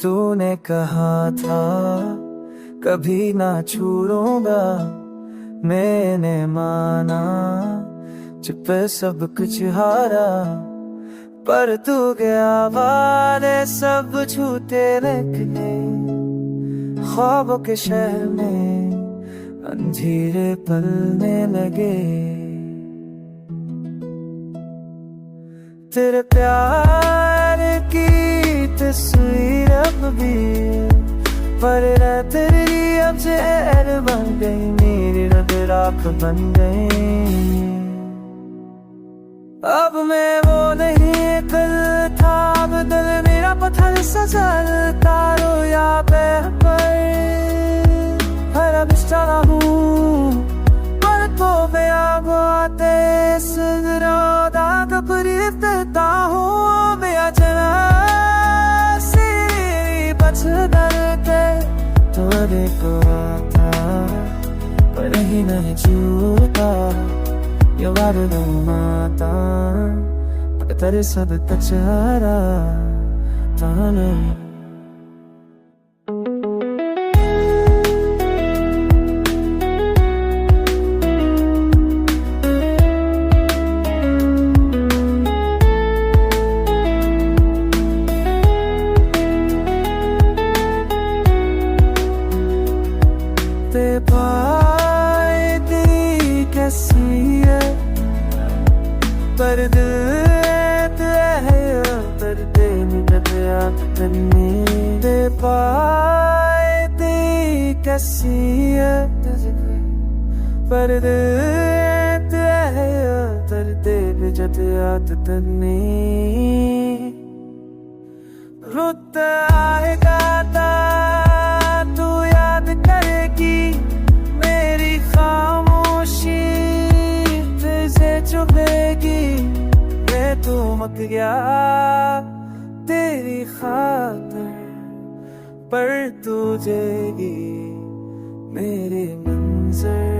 तूने कहा था कभी ना छोड़ूंगा, मैंने माना जब सब कुछ हारा। पर तू गया वादे सब झूठे निकले, ख्वाबों के शहर में अंधेरे पलने लगे। तेरे प्यार की तस्वीर अब भी पर तेरी अब जहर बन गई, मेरी रग राख बन गई। अब मैं वो नहीं कल था, बदल मेरा पत्थर सा चलता रोया पे पर अब चला हूँ। पर तो मैं आते सुनरोदा कपरीता हूँ, मैं चला सी बचदर के तोरे को आता पर ही नहीं छूटा। Yo guardo mata तेरे सब कचरा ताने। ते पाए तेरी कैसी है पर दिल है पर दे पाए तेरी कैसी है पर दिल है तर दे जब याद तन्ने। रुत आएगा तू याद करेगी मेरी खामोशी तुझे चुभेगी। मैं तू मत गया तेरी खातिर पर तू जेगी मेरे मंजर